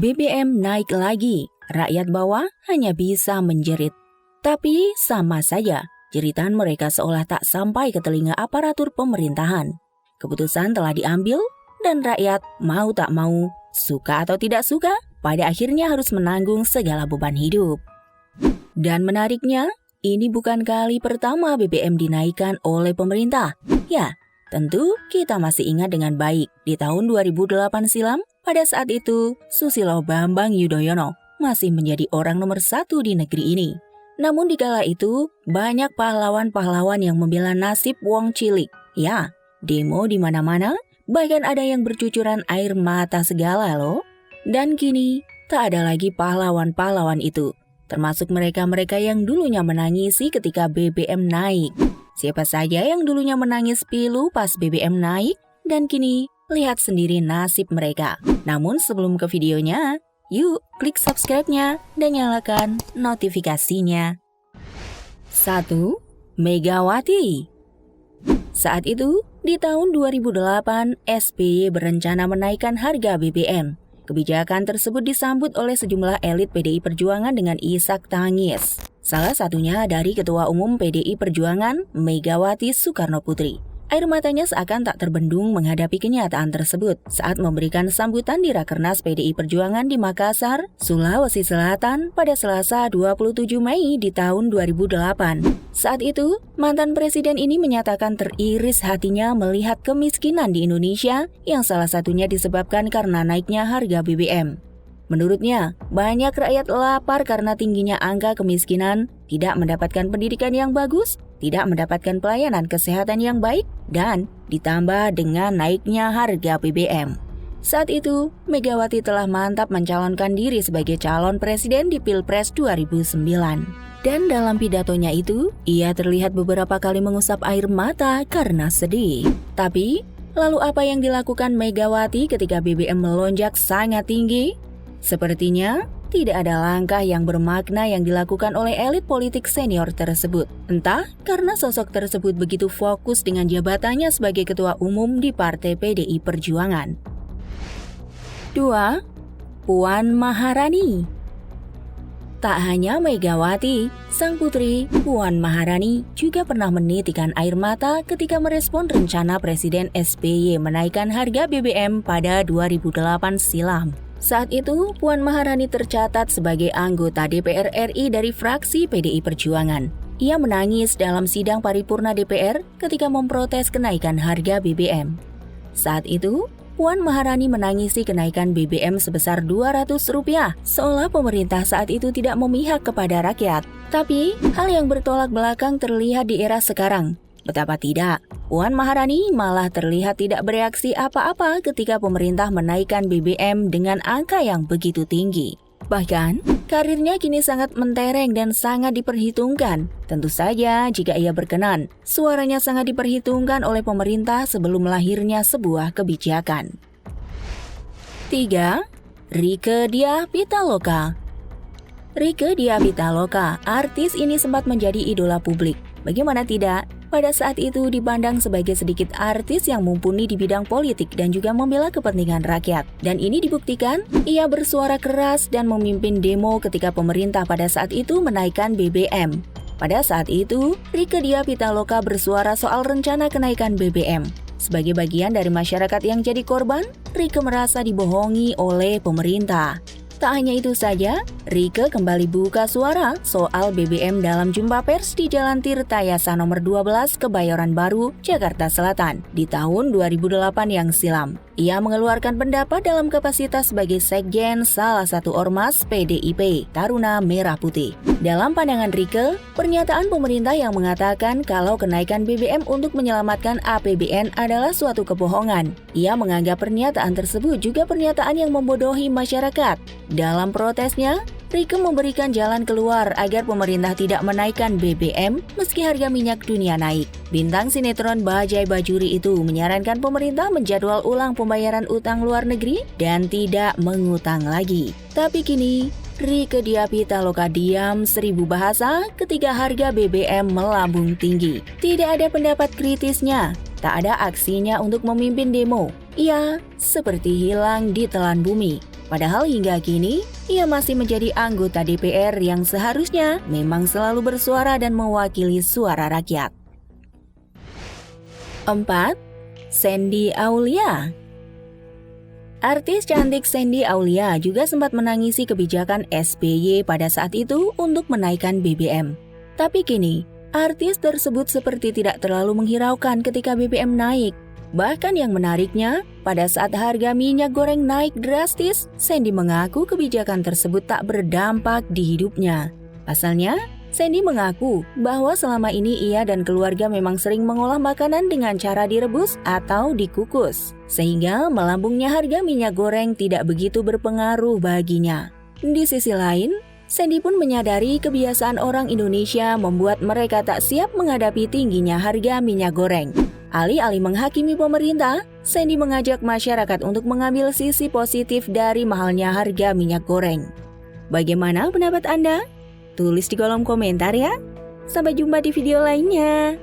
BBM naik lagi, rakyat bawah hanya bisa menjerit. Tapi sama saja, jeritan mereka seolah tak sampai ke telinga aparatur pemerintahan. Keputusan telah diambil dan rakyat mau tak mau, suka atau tidak suka, pada akhirnya harus menanggung segala beban hidup. Dan menariknya, ini bukan kali pertama BBM dinaikkan oleh pemerintah. Ya, tentu kita masih ingat dengan baik di tahun 2008 silam. Pada saat itu, Susilo Bambang Yudhoyono masih menjadi orang nomor 1 di negeri ini. Namun di kala itu, banyak pahlawan-pahlawan yang membela nasib wong cilik. Ya, demo di mana-mana, bahkan ada yang bercucuran air mata segala loh. Dan kini, tak ada lagi pahlawan-pahlawan itu, termasuk mereka-mereka yang dulunya menangisi ketika BBM naik. Siapa saja yang dulunya menangis pilu pas BBM naik, dan kini lihat sendiri nasib mereka. Namun sebelum ke videonya, yuk klik subscribe-nya dan nyalakan notifikasinya. 1. Megawati. Saat itu, di tahun 2008, SBY berencana menaikkan harga BBM. Kebijakan tersebut disambut oleh sejumlah elit PDI Perjuangan dengan isak tangis. Salah satunya dari Ketua Umum PDI Perjuangan, Megawati Soekarnoputri. Air matanya seakan tak terbendung menghadapi kenyataan tersebut saat memberikan sambutan di Rakernas PDI Perjuangan di Makassar, Sulawesi Selatan pada Selasa 27 Mei di tahun 2008. Saat itu, mantan presiden ini menyatakan teriris hatinya melihat kemiskinan di Indonesia yang salah satunya disebabkan karena naiknya harga BBM. Menurutnya, banyak rakyat lapar karena tingginya angka kemiskinan, tidak mendapatkan pendidikan yang bagus, tidak mendapatkan pelayanan kesehatan yang baik, dan ditambah dengan naiknya harga BBM. Saat itu, Megawati telah mantap mencalonkan diri sebagai calon presiden di Pilpres 2009. Dan dalam pidatonya itu, ia terlihat beberapa kali mengusap air mata karena sedih. Tapi, lalu apa yang dilakukan Megawati ketika BBM melonjak sangat tinggi? Sepertinya, tidak ada langkah yang bermakna yang dilakukan oleh elit politik senior tersebut. Entah karena sosok tersebut begitu fokus dengan jabatannya sebagai Ketua Umum di Partai PDI Perjuangan. 2. Puan Maharani. Tak hanya Megawati, sang putri Puan Maharani juga pernah menitikan air mata ketika merespon rencana Presiden SBY menaikkan harga BBM pada 2008 silam. Saat itu, Puan Maharani tercatat sebagai anggota DPR RI dari fraksi PDI Perjuangan. Ia menangis dalam sidang paripurna DPR ketika memprotes kenaikan harga BBM. Saat itu, Puan Maharani menangisi kenaikan BBM sebesar Rp200, seolah pemerintah saat itu tidak memihak kepada rakyat. Tapi, hal yang bertolak belakang terlihat di era sekarang. Betapa tidak, Puan Maharani malah terlihat tidak bereaksi apa-apa ketika pemerintah menaikkan BBM dengan angka yang begitu tinggi. Bahkan, karirnya kini sangat mentereng dan sangat diperhitungkan. Tentu saja jika ia berkenan, suaranya sangat diperhitungkan oleh pemerintah sebelum lahirnya sebuah kebijakan. 3. Rieke Diah Pitaloka. Rieke Diah Pitaloka, artis ini sempat menjadi idola publik. Bagaimana tidak? Pada saat itu dipandang sebagai sedikit artis yang mumpuni di bidang politik dan juga membela kepentingan rakyat. Dan ini dibuktikan, ia bersuara keras dan memimpin demo ketika pemerintah pada saat itu menaikkan BBM. Pada saat itu, Rieke Diah Pitaloka bersuara soal rencana kenaikan BBM. Sebagai bagian dari masyarakat yang jadi korban, Rieke merasa dibohongi oleh pemerintah. Tak hanya itu saja, Rieke kembali buka suara soal BBM dalam jumpa pers di Jalan Tirtayasa nomor 12 Kebayoran Baru, Jakarta Selatan di tahun 2008 yang silam. Ia mengeluarkan pendapat dalam kapasitas sebagai sekjen salah satu ormas PDIP, Taruna Merah Putih. Dalam pandangan Rieke, pernyataan pemerintah yang mengatakan kalau kenaikan BBM untuk menyelamatkan APBN adalah suatu kebohongan. Ia menganggap pernyataan tersebut juga pernyataan yang membodohi masyarakat. Dalam protesnya, Rieke memberikan jalan keluar agar pemerintah tidak menaikkan BBM meski harga minyak dunia naik. Bintang sinetron Bajaj Bajuri itu menyarankan pemerintah menjadwal ulang pembayaran utang luar negeri dan tidak mengutang lagi. Tapi kini, Rieke Diah Pitaloka diam 1000 bahasa ketika harga BBM melambung tinggi. Tidak ada pendapat kritisnya, tak ada aksinya untuk memimpin demo. Ia seperti hilang di telan bumi. Padahal hingga kini, ia masih menjadi anggota DPR yang seharusnya memang selalu bersuara dan mewakili suara rakyat. 4. Sandy Aulia. Artis cantik Sandy Aulia juga sempat menangisi kebijakan SBY pada saat itu untuk menaikkan BBM. Tapi kini, artis tersebut seperti tidak terlalu menghiraukan ketika BBM naik. Bahkan yang menariknya, pada saat harga minyak goreng naik drastis, Sandy mengaku kebijakan tersebut tak berdampak di hidupnya. Pasalnya, Sandy mengaku bahwa selama ini ia dan keluarga memang sering mengolah makanan dengan cara direbus atau dikukus, sehingga melambungnya harga minyak goreng tidak begitu berpengaruh baginya. Di sisi lain, Sandy pun menyadari kebiasaan orang Indonesia membuat mereka tak siap menghadapi tingginya harga minyak goreng. Alih-alih menghakimi pemerintah, Sandy mengajak masyarakat untuk mengambil sisi positif dari mahalnya harga minyak goreng. Bagaimana pendapat Anda? Tulis di kolom komentar ya. Sampai jumpa di video lainnya.